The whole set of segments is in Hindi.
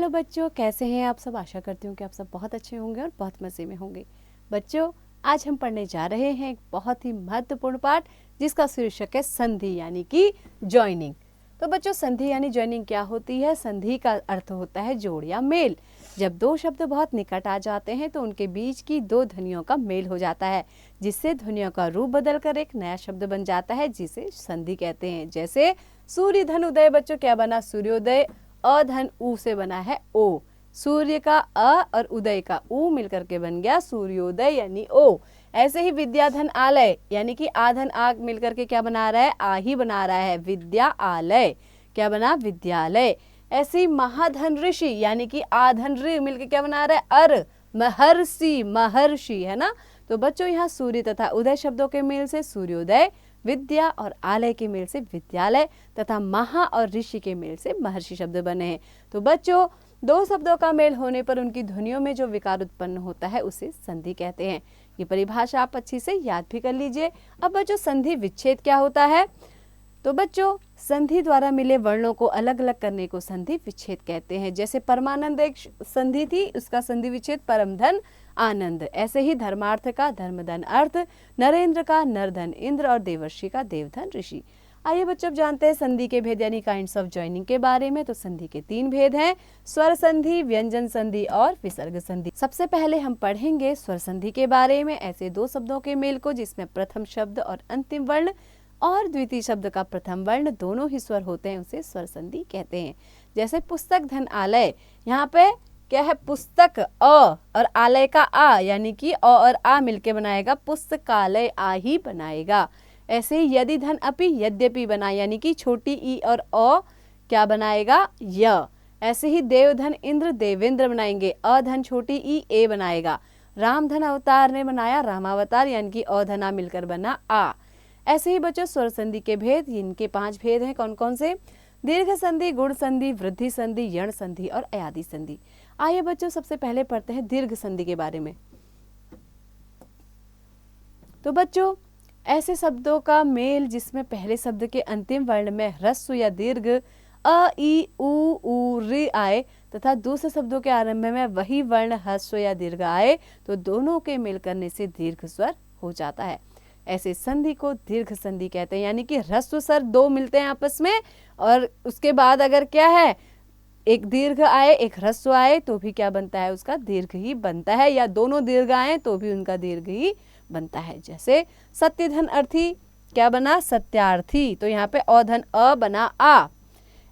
हेलो बच्चों, कैसे हैं आप सब। आशा करती हूँ कि आप सब बहुत अच्छे होंगे और बहुत मज़े में होंगे। बच्चों, आज हम पढ़ने जा रहे हैं एक बहुत ही महत्वपूर्ण पाठ जिसका शीर्षक है संधि यानी कि जॉइनिंग। तो बच्चों, संधि यानी जॉइनिंग क्या होती है। संधि का अर्थ होता है जोड़ या मेल। जब दो शब्द बहुत निकट आ जाते हैं तो उनके बीच की दो ध्वनियों का मेल हो जाता है, जिससे ध्वनियों का रूप बदलकर एक नया शब्द बन जाता है, जिसे संधि कहते हैं। जैसे सूर्य धन उदय। बच्चों, क्या बना? सूर्योदय। अ धन ऊ से बना है ओ। सूर्य का अ और उदय का ऊ मिलकर के बन गया सूर्योदय यानी ओ। ऐसे ही विद्या धन आलय यानी कि आ धन आ मिलकर के क्या बना रहा है? आ ही बना रहा है, विद्या आलय। क्या बना? विद्यालय। ऐसे ही महाधन ऋषि यानी कि आ धन ऋ मिलकर क्या बना रहा है? अर, महर्षि, महर्षि, है ना। तो बच्चों, यहाँ सूर्य तथा उदय शब्दों के मेल से सूर्योदय, विद्या और आलय के मेल से विद्यालय तथा महा और ऋषि के मेल से महर्षि शब्द बने हैं। तो बच्चों, दो शब्दों का मेल होने पर उनकी ध्वनियों में जो विकार उत्पन्न होता है उसे संधि कहते हैं। ये परिभाषा आप अच्छी से याद भी कर लीजिए। अब बच्चों, संधि विच्छेद क्या होता है? तो बच्चों, संधि द्वारा मिले वर्णों को अलग अलग करने को संधि विच्छेद कहते हैं। जैसे परमानंद एक संधि थी, उसका संधि विच्छेद परमधन आनंद। ऐसे ही धर्मार्थ का धर्मधन अर्थ, नरेंद्र का नरधन इंद्र और देवर्षि का देवधन ऋषि। आइए बच्चों, अब जानते हैं संधि के भेद यानी काइंड्स ऑफ जॉइनिंग के बारे में। तो संधि के तीन भेद हैं: स्वर संधि, व्यंजन संधि और विसर्ग संधि। सबसे पहले हम पढ़ेंगे स्वर संधि के बारे में। ऐसे दो शब्दों के मेल को जिसमें प्रथम शब्द और अंतिम वर्ण और द्वितीय शब्द का प्रथम वर्ण दोनों ही स्वर होते हैं, उसे स्वर संधि कहते हैं। जैसे पुस्तक धन आलय, यहाँ पे क्या है? पुस्तक अ और आलय का आ यानी कि अ और आ मिलके बनाएगा पुस्तकालय, आ ही बनाएगा। ऐसे ही यदि धन अपि यद्यपि बना यानी कि छोटी ई और अ क्या बनाएगा? य। ऐसे ही देव धन इंद्र देवेंद्र बनाएंगे, अ धन छोटी ई ए बनाएगा। राम धन अवतार ने बनाया रामावतार यानी कि अ धन आ मिलकर बना आ। ऐसे ही बच्चों, स्वर संधि के भेद, इनके 5 भेद हैं। कौन कौन से? दीर्घ संधि, गुण संधि, वृद्धि संधि, यण संधि और अयादि संधि। आइए बच्चों, सबसे पहले पढ़ते हैं दीर्घ संधि के बारे में। तो बच्चों, ऐसे शब्दों का मेल जिसमें पहले शब्द के अंतिम वर्ण में ह्रस्व या दीर्घ अ ई उ ऋ आए तथा दूसरे शब्दों के आरंभ में वही वर्ण ह्रस्व या दीर्घ आए तो दोनों के मेल करने से दीर्घ स्वर हो जाता है। ऐसे संधि को दीर्घ संधि कहते हैं, यानी कि ह्रस्व स्वर दो मिलते हैं आपस में और उसके बाद अगर क्या है, एक दीर्घ आए एक ह्रस्व आए तो भी क्या बनता है? उसका दीर्घ ही बनता है, या दोनों दीर्घ आए तो भी उनका दीर्घ ही बनता है। जैसे सत्य धन अर्थी, क्या बना? सत्यार्थी। तो यहाँ पे अधन अ बना आ।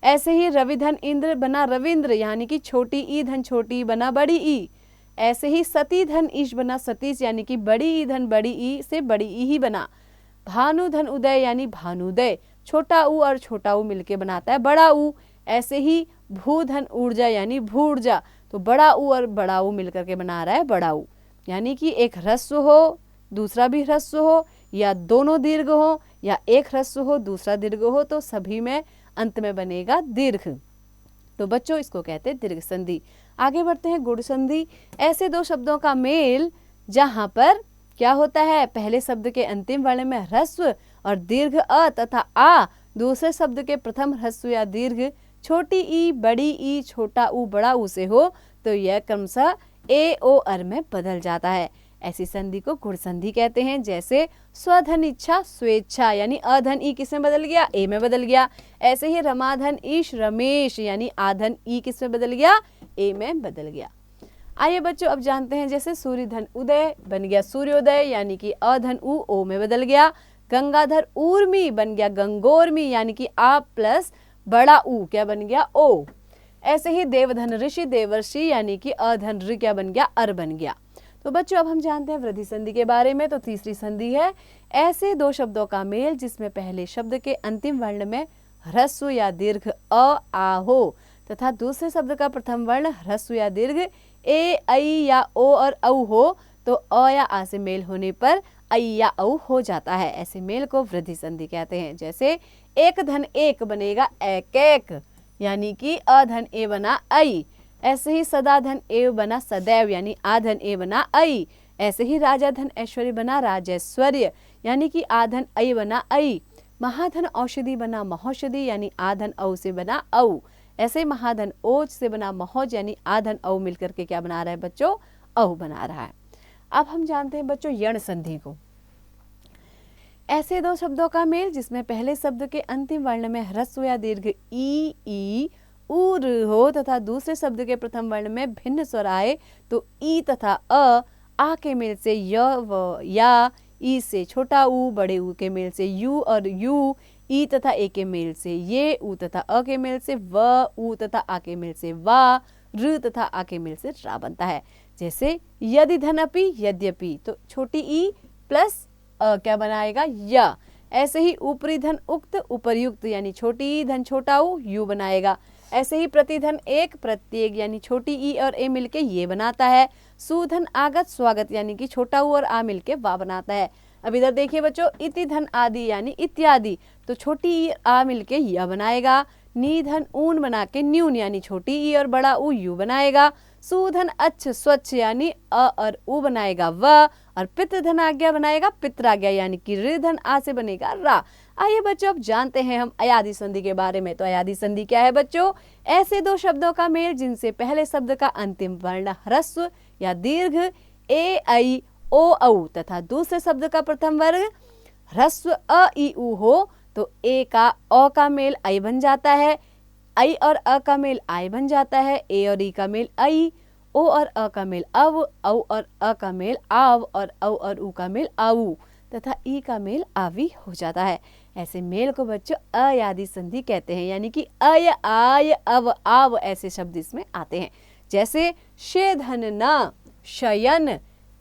ऐसे ही रवि धन इंद्र बना रविंद्र, यानी कि छोटी ई धन छोटी बना बड़ी ई। ऐसे ही सती धन ईश बना सतीश, यानी कि बड़ी ई धन बड़ी ई से बड़ी ई ही बना। भानु धन उदय यानी भानुदय, छोटा ऊ और छोटा ऊ मिलके बनाता है बड़ा ऊ। ऐसे ही भू धन ऊर्जा यानी भूर्जा, तो बड़ा ऊ और बड़ा ऊ मिलकर के बना रहा है बड़ा ऊ। यानी कि एक ह्रस्व हो दूसरा भी ह्रस्व हो, या दोनों दीर्घ हो, या एक ह्रस्व हो दूसरा दीर्घ हो, तो सभी में अंत में बनेगा दीर्घ। तो बच्चों, इसको कहते हैं दीर्घ संधि। आगे बढ़ते हैं गुण संधि। ऐसे दो शब्दों का मेल जहां पर क्या होता है? पहले शब्द के अंतिम वर्ण में ह्रस्व और दीर्घ अ तथा आ, दूसरे शब्द के प्रथम ह्रस्व या दीर्घ छोटी ई बड़ी ई छोटा ऊ बड़ा ऊ से हो तो यह क्रमशः ए ओ अर में बदल जाता है। ऐसी संधि को गुण संधि कहते हैं। जैसे स्वधन इच्छा स्वेच्छा, यानी अधन ई किस में बदल गया? ए में बदल गया। ऐसे ही रमाधन ईश रमेश, यानी आधन ई किस में बदल गया? ए में बदल गया। आइए बच्चों, अब जानते हैं। जैसे सूर्य धन उदय बन गया सूर्योदय, यानी कि अधन ऊ ओ में बदल गया। गंगाधर ऊर्मी बन गया गंगोर्मी, यानी कि आ प्लस बड़ा ऊ क्या बन गया? ओ। ऐसे ही देवधन ऋषि देवर्षि, यानी कि अधन ऋ क्या बन गया? अर बन गया। तो बच्चों, अब हम जानते हैं वृद्धि संधि के बारे में। तो तीसरी संधि है ऐसे दो शब्दों का मेल जिसमें पहले शब्द के अंतिम वर्ण में ह्रस्व या दीर्घ अ आ हो तथा दूसरे शब्द का प्रथम वर्ण ह्रस्व या दीर्घ ए ऐ या ओ और औ हो, तो अ या आ से मेल होने पर ऐ या औ हो जाता है। ऐसे मेल को वृद्धि संधि कहते हैं। जैसे एक धन एक बनेगा एक एक, यानी कि अधन ए बना ऐ। ऐसे ही सदा धन एव बना सदैव, यानी आधन ए बना ऐ। ऐसे ही राजा धन ऐश्वर्य बना राजैश्वर्य, यानी कि आधन ऐ बना ऐ। महाधन औषधि बना महौषधि, यानी आधन औ से बना औ। ऐसे महाधन ओज से बना महोज यानी आधन औ मिलकर के क्या बना रहा है बच्चों, औ बना रहा है। अब हम जानते हैं बच्चों यण संधि को। ऐसे दो शब्दों का मेल जिसमें पहले शब्द के अंतिम वर्ण में ह्रस्व या दीर्घ ई उ र हो तथा दूसरे शब्द के प्रथम वर्ण में भिन्न स्वर आए तो ई तथा आ के मेल से य व या, ई से छोटा ऊ बड़े ऊ के मेल से यू और यू, ई तथा ए के मेल से ये, ऊ तथा अ के मेल से व, ऊ तथा आ के मेल से वा, र तथा आ के मेल से रा बनता है। जैसे यदि धनपि यद्यपि, तो छोटी ई प्लस क्या बनाएगा य। ऐसे ही ऊपरी धन उक्त उपर्युक्त यानी छोटी धन छोटा ऊ यू बनाएगा। ऐसे ही प्रतिधन एक प्रत्येक यानी छोटी ई और ए मिलके ये बनाता है। सुधन आगत स्वागत यानी कि छोटा ऊ और आ मिलके वा बनाता है। अब इधर देखिए बच्चों, इति धन आदि यानी इत्यादि, तो छोटी ई आ मिलके य बनाएगा। निधन ऊन बना के न्यून यानी छोटी ई और बड़ा ऊ यू बनाएगा। सुधन अच्छ स्वच्छ यानी अ और उ बनाएगा व, और पितृधन आज्ञा बनाएगा पित्राज्ञा यानी कि ऋधन आ से बनेगा रा। आइए बच्चों अब जानते हैं हम अयादि संधि के बारे में। तो अयादि संधि क्या है बच्चों, ऐसे दो शब्दों का मेल जिनसे पहले शब्द का अंतिम वर्ण ह्रस्व या दीर्घ ए ऐ ओ औ तथा दूसरे शब्द का प्रथम वर्ण ह्रस्व अ ई उ हो तो ए का अ का मेल ऐ बन जाता है, ऐ और अ का मेल आय बन जाता है, ए और ई का मेल ऐ, ओ और अ का मेल अव, औ और अ का मेल आव और औ और उ का मेल आऊ तथा ई का मेल आवी हो जाता है। ऐसे मेल को बच्चों अयादि संधि कहते हैं, यानी कि अय आय अव आव ऐसे शब्द इसमें आते हैं। जैसे शेधन न शयन,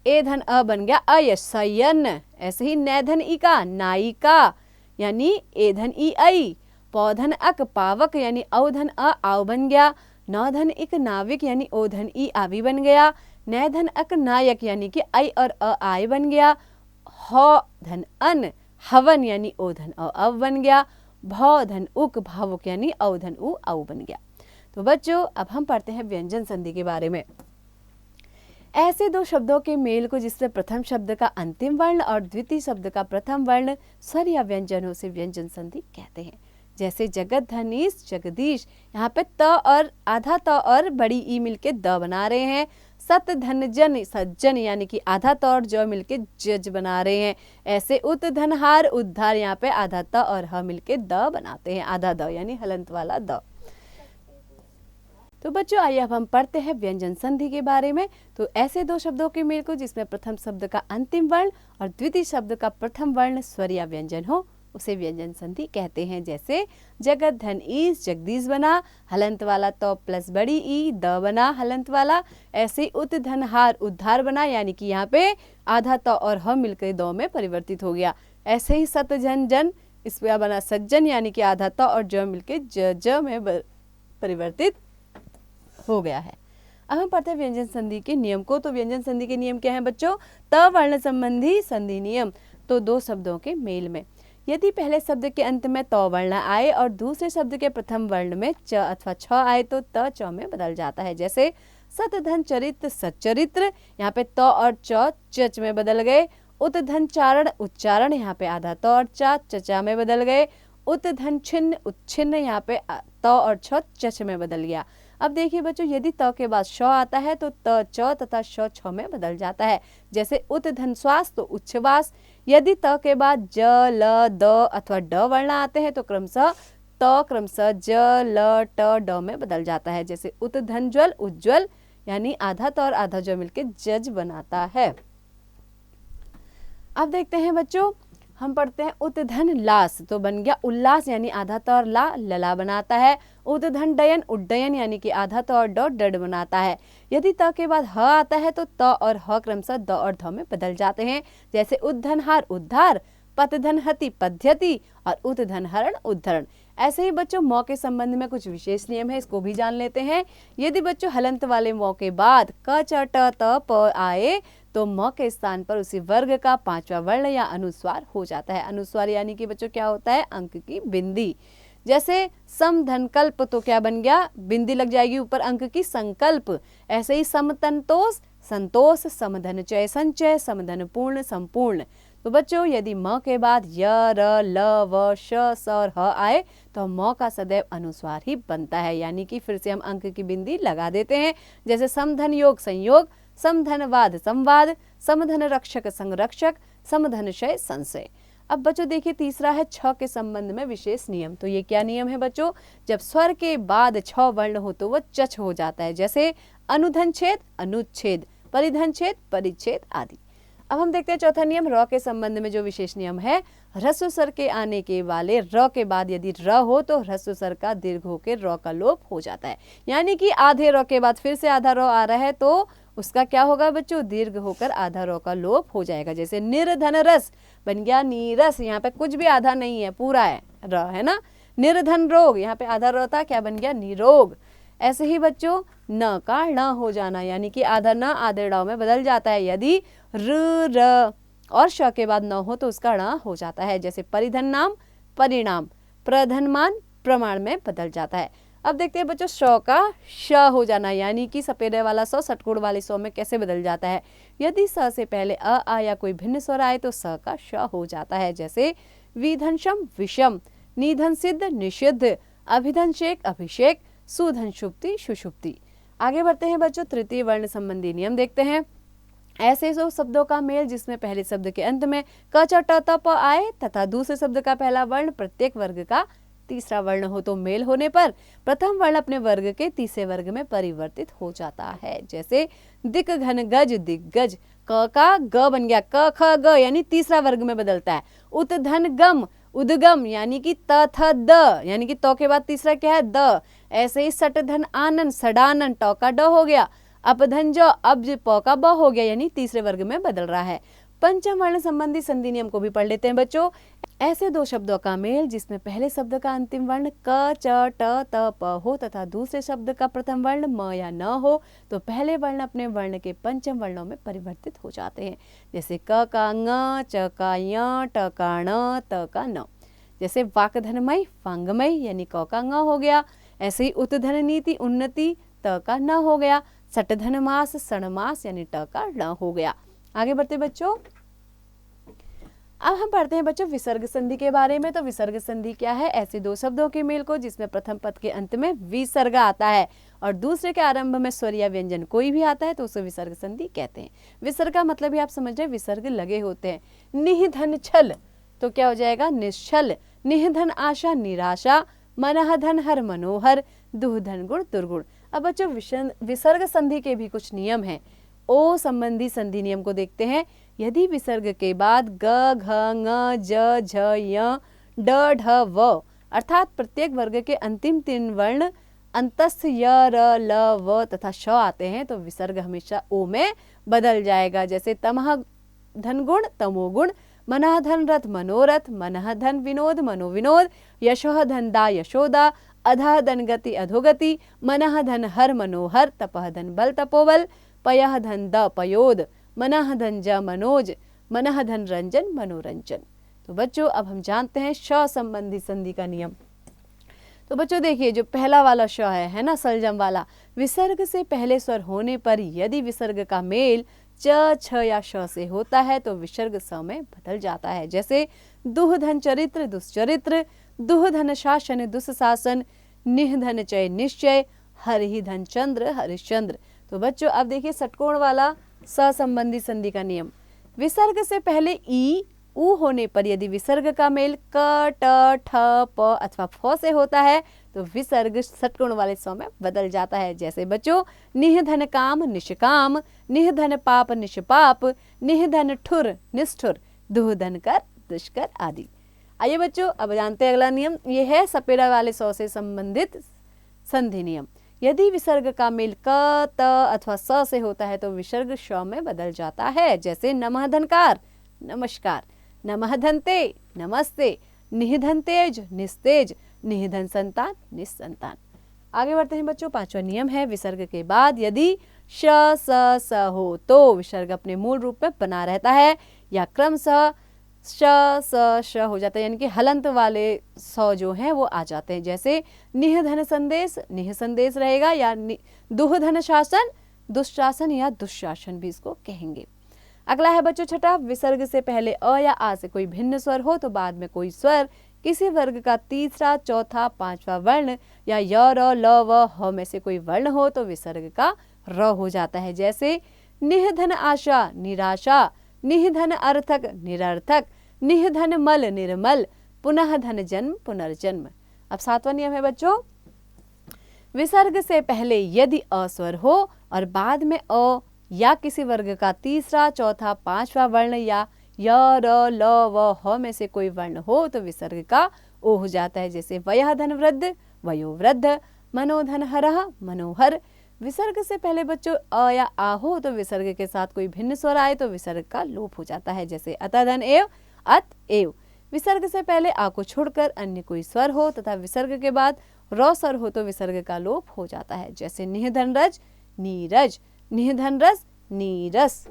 ए धन अ बन गया अय शयन। ऐसे ही नैधन ई का नायिका यानी ए धन ई ऐ, पौधन अक पावक यानी औधन अ आव बन गया। नौधन इक नाविक यानी ओधन ई आवी बन गया। नैधन अक नायक यानी कि ऐ और अ आय बन गया। हौ धन अन हवन यानी ओधन अ अव बन गया। भौ धन उक भावुक यानी औधन उ औ बन गया। तो बच्चों अब हम पढ़ते हैं व्यंजन संधि के बारे में। ऐसे दो शब्दों के मेल को जिसमें प्रथम शब्द का अंतिम वर्ण और द्वितीय शब्द का प्रथम वर्ण स्वर या व्यंजन हो से व्यंजन संधि कहते हैं। जैसे जगत धनीश जगदीश, यहाँ पे त और आधा त और बड़ी ई मिलके द बना रहे हैं। सत धन जन सज्जन यानी कि आधा त और ज मिलके जज बना रहे हैं। ऐसे उत धनहार उद्धार, यहाँ पे आधा त और ह मिलके द बनाते हैं, आधा द यानी हलंत वाला द। तो बच्चों आइए अब हम पढ़ते हैं व्यंजन संधि के बारे में। तो ऐसे दो शब्दों के मेल को जिसमें प्रथम शब्द का अंतिम वर्ण और द्वितीय शब्द का प्रथम वर्ण स्वर या व्यंजन हो उसे व्यंजन संधि कहते हैं। जैसे जगत धन ईस जगदीश बना, हलंत वाला तो प्लस बड़ी ई द बना हलंत वाला। ऐसे उत धनहार उद्धार बना, यानी कि यहाँ पे आधा तो और ह मिलकर दो में परिवर्तित हो गया। ऐसे ही सत जन जन, इस पे बना सज्जन यानी कि आधा तो और ज मिलके ज में परिवर्तित हो गया है। अब हम पढ़ते हैं व्यंजन संधि के नियम को। तो व्यंजन संधि के नियम क्या है बच्चों, त वर्ण संबंधी संधि नियम। तो दो शब्दों के मेल में यदि पहले शब्द के अंत में त वर्ण आए और दूसरे शब्द के प्रथम वर्ण में च अथवा छ आए तो त च में बदल जाता है। जैसे सत धन चरित्र सच्चरित्र, यहाँ पे त और च चच में बदल गए। उत धन चारण उच्चारण, यहाँ पे आधा त और चा चचा में बदल गए। उत धन छिन्न उच्छिन्न, यहाँ पे त और छ चच में बदल गया। अब देखिए बच्चों, यदि त के बाद श आता है तो त च तथा श छ में बदल जाता है। जैसे उत धन श्वास तो उच्छ्वास। यदि त के बाद ज ल द अथवा ड वर्ण आते हैं तो क्रमशः त क्रमशः ज ल ट ड में बदल जाता है। जैसे उत धन ज्वल उज्ज्वल, यानी आधा त और आधा ज मिलके जज बनाता है। अब देखते हैं बच्चों, हम पढ़ते हैं उत धन लास, तो बन गया उल्लास, यानी आधा त और ला लला बनाता है। उत धन डयन उड्डयन, यानी कि आधा त और ड डड बनाता है। यदि त के बाद ह आता है तो त और ह क्रमशः द और ध में बदल जाते हैं। जैसे उद्धन हार उद्धार, पतधन हति पद्यति और उत धन हरण उद्धरण। ऐसे ही बच्चों मौ के संबंध में कुछ विशेष नियम है, इसको भी जान लेते हैं। यदि बच्चों हलंत वाले मौ के बाद क च ट त प आए तो म के स्थान पर उसी वर्ग का पांचवा वर्ण या अनुस्वार हो जाता है। अनुस्वार यानी कि बच्चों क्या होता है, अंक की बिंदी। जैसे समधनकल्प, तो क्या बन गया, बिंदी लग जाएगी ऊपर अंक की संकल्प। ऐसे ही समतंतोष संतोष, समधन चय संचय, समधन पूर्ण संपूर्ण। तो बच्चों यदि म के बाद य, र, ल, व, श, स और ह आए तो म का सदैव अनुस्वार ही बनता है, यानी कि फिर से हम अंक की बिंदी लगा देते हैं। जैसे समधन योग संयोग, समधनवाद संवाद, समधन रक्षक संरक्षक, समधनशय संशय। अब बच्चों देखिए तीसरा है छ के संबंध में विशेष नियम। तो ये क्या नियम है बच्चों? जब स्वर के बाद छ वर्ण हो तो वह चछ हो जाता है, जैसे अनुधन छेद, अनुच्छेद, परिधन छेद, परिच्छेद आदि। अब हम देखते हैं चौथा नियम र के संबंध में जो विशेष नियम है, ह्रस्व स्वर के आने के वाले र के बाद यदि र हो तो ह्रस्व स्वर का दीर्घ होकर र का लोप हो जाता है, यानी कि आधे र के बाद फिर से आधा र आ रहा है तो उसका क्या होगा बच्चों? दीर्घ होकर आधा र का लोप हो जाएगा। जैसे निर्धन रस बन गया नीरस, यहाँ पे कुछ भी आधा नहीं है, पूरा है र, है ना। निर्धन रोग, यहाँ पे आधा र था, क्या बन गया? निरोग। ऐसे ही बच्चों न का ण हो जाना, यानी कि आधा न आधे ड़ में बदल जाता है। यदि र, र और श के बाद न हो तो उसका ण हो जाता है। जैसे परिधन नाम परिणाम, प्रधनमान प्रमाण में बदल जाता है। अब देखते हैं बच्चों श का श हो जाना, यानी कि सपेरे वाला स षटकोण वाले स में कैसे बदल जाता है। यदि स से पहले अ आ या कोई भिन्न स्वर आए तो स का श हो जाता है। जैसे विधनशम विषम, निधन सिद्ध निषिद्ध, अभिधनशेक अभिषेक, सुधन शुप्ति सुषुप्ति। आगे बढ़ते हैं बच्चों तृतीय वर्ण संबंधी नियम देखते हैं। ऐसे जो शब्दों का मेल जिसमें पहले शब्द के अंत में क, च, ट, त, प आए तथा दूसरे शब्द का पहला वर्ण प्रत्येक वर्ग का तीसरा वर्ण हो तो मेल होने पर प्रथम वर्ण अपने वर्ग के तीसरे वर्ग में परिवर्तित हो जाता है। जैसे दिक घन गज दिग्गज, क का ग बन गया क ख ग, यानी तीसरा वर्ग में बदलता है। उत धन गम उद्गम, यानी कि त थ द, यानी कि तो के बाद तीसरा क्या है? द। ऐसे ही सट धन आनन सडानन, ट का ड हो गया। अपधन जो अब प का ब हो गया, यानी तीसरे वर्ग में बदल रहा है। पंचम वर्ण संबंधी संधि नियम को भी पढ़ लेते हैं बच्चों। ऐसे दो शब्दों का मेल जिसमें पहले शब्द का अंतिम वर्ण क, च, ट, त, प हो तथा दूसरे शब्द का प्रथम वर्ण म या न हो तो पहले वर्ण अपने वर्ण के पंचम वर्णों में परिवर्तित हो जाते हैं। जैसे क का ङ, च का य, ट का ण, त का न। जैसे वाकधनमय वांगमय, यानी क का ङ हो गया। ऐसे ही उत्धन नीति उन्नति, त का न हो गया। सटधन मास सणमास, यानी ट का ण हो गया। आगे बढ़ते बच्चों, अब हम पढ़ते हैं बच्चों विसर्ग संधि के बारे में। तो विसर्ग संधि क्या है? ऐसे दो शब्दों के मेल को जिसमें प्रथम पद के अंत में विसर्ग आता है और दूसरे के आरंभ में स्वर या व्यंजन कोई भी आता है तो उसे विसर्ग संधि कहते हैं। विसर्ग का मतलब भी आप समझ रहे, विसर्ग लगे होते हैं। निधन छल तो क्या हो जाएगा? निश्चल। निधन आशा निराशा, मनः धन हर मनोहर, दुहधन गुण दुर्गुण। अब बच्चों विसर्ग संधि के भी कुछ नियम हैं। ओ संबंधी संधि नियम को देखते हैं। यदि विसर्ग के बाद ग, घ, ङ, ज, झ, य, ड, ढ, व अर्थात प्रत्येक वर्ग के अंतिम तीन वर्ण अंतस्थ य, र, ल, व तथा श आते हैं तो विसर्ग हमेशा ओ में बदल जाएगा। जैसे तमह धन गुण तमोगुण, मनः धन रथ मनोरथ, मनः धन विनोद मनोविनोद, यशोह धन दा यशोदा, अधः धन गति अधोगति, मनः धन हर मनोहर, तपः धन बल तपोबल, पयः धन द पयोद, मनः धन ज मनोज, मनः धन रंजन मनोरंजन। तो बच्चों अब हम जानते हैं श संबंधी संधि का नियम। तो बच्चों देखिए जो पहला वाला श है ना, सलजम वाला, विसर्ग से पहले स्वर होने पर यदि विसर्ग का मेल च, छ या श से होता है तो विसर्ग स में बदल जाता है। जैसे दुहधन चरित्र दुश्चरित्र, दुहधन शासन दुस्शासन, निहधन चय निश्चय, हरिहि धन चंद्र हरिश्चंद्र। तो बच्चों अब देखिए षटकोण वाला स संबंधी संधि का नियम। विसर्ग से पहले ई उ होने पर यदि विसर्ग का मेल क, ट, ठ, प अथवा फ से होता है तो विसर्ग षटकोण वाले स में बदल जाता है। जैसे बच्चों निहधन काम निष्काम, निहधन पाप निष्पाप, निहधन ठुर निष्ठुर, दुहधन कर दुष्कर आदि। आइए बच्चों अब जानते हैं अगला नियम। ये है सपेरा वाले स से संबंधित संधि नियम। यदि विसर्ग का मेल क, त अथवा स से होता है तो विसर्ग श में बदल जाता है। जैसे नमः धनकार नमस्कार, नमः धनते नमस्ते, निधन तेज निस्तेज, निधन संतान निस्संतान। आगे बढ़ते हैं बच्चों, पांचवा नियम है विसर्ग के बाद यदि श, स हो तो विसर्ग अपने मूल रूप में बना रहता है या क्रमशः श, स, श हो जाता है, यानी कि हलंत वाले स जो हैं वो आ जाते हैं। जैसे निहधन संदेश निह संदेश रहेगा, या दुहधन शासन दुशासन या दुशासन भी इसको कहेंगे। अगला है बच्चों छठा, विसर्ग से पहले अ या आ से कोई भिन्न स्वर हो तो बाद में कोई स्वर किसी वर्ग का तीसरा, चौथा, पांचवा वर्ण या य, र, ल, व, ह में से कोई वर्ण हो तो विसर्ग का र हो जाता है। जैसे निधन आशा, निराशा, निधन अर्थक, निरर्थक, निधन मल, निर्मल, पुनः धन जन्म, पुनर्जन्म। अब सातवां नियम है बच्चों, विसर्ग से पहले यदि अ स्वर हो और बाद में अ या किसी वर्ग का तीसरा, चौथा, पांचवा वर्ण या य, र, ल, व, ह में से कोई वर्ण हो तो विसर्ग का ओ हो जाता है। जैसे वयः धन वृद्ध, वयोवृद्ध, मनोधन हरः, मनोहर। विसर्ग से पहले बच्चों अ या आ हो तो विसर्ग के साथ कोई भिन्न स्वर आए तो विसर्ग का लोप हो जाता है। जैसे अतः एव, अत एव। विसर्ग से पहले आ को छोड़कर अन्य कोई स्वर हो तथा विसर्ग के बाद र स्वर हो तो विसर्ग का लोप हो जाता है। जैसे निधन रज, नीरज, निधन रस, नीरस।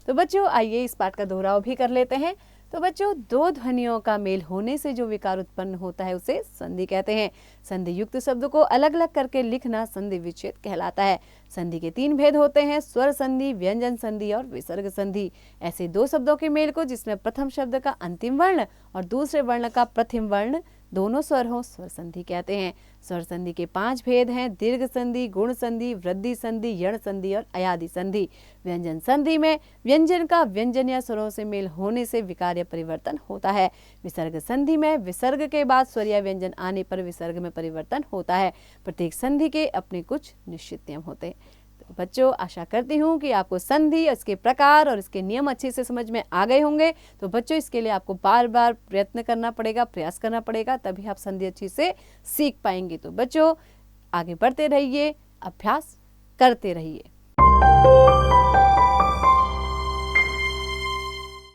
तो बच्चों आइए इस पाठ का दोहराव भी कर लेते हैं। तो बच्चों दो ध्वनियों का मेल होने से जो विकार उत्पन्न होता है उसे संधि कहते हैं। संधि युक्त शब्द को अलग अलग करके लिखना संधि विच्छेद कहलाता है। संधि के तीन भेद होते हैं, स्वर संधि, व्यंजन संधि और विसर्ग संधि। ऐसे दो शब्दों के मेल को जिसमें प्रथम शब्द का अंतिम वर्ण और दूसरे वर्ण का प्रथम वर्ण दोनों स्वर हो स्वर संधि कहते हैं। स्वर संधि के 5 भेद हैं, दीर्घ संधि, गुण संधि, वृद्धि संधि, यण संधि और अयादि संधि। व्यंजन संधि में व्यंजन का व्यंजन या स्वरों से मेल होने से विकार या परिवर्तन होता है। विसर्ग संधि में विसर्ग के बाद स्वर या व्यंजन आने पर विसर्ग में परिवर्तन होता है। प्रत्येक संधि के अपने कुछ निश्चित नियम होते हैं। तो बच्चों आशा करती हूँ कि आपको संधि, इसके प्रकार और इसके नियम अच्छे से समझ में आ गए होंगे। तो बच्चों इसके लिए आपको बार बार प्रयत्न करना पड़ेगा, प्रयास करना पड़ेगा, तभी आप संधि अच्छी से सीख पाएंगे। तो बच्चों आगे बढ़ते रहिए, अभ्यास करते रहिए।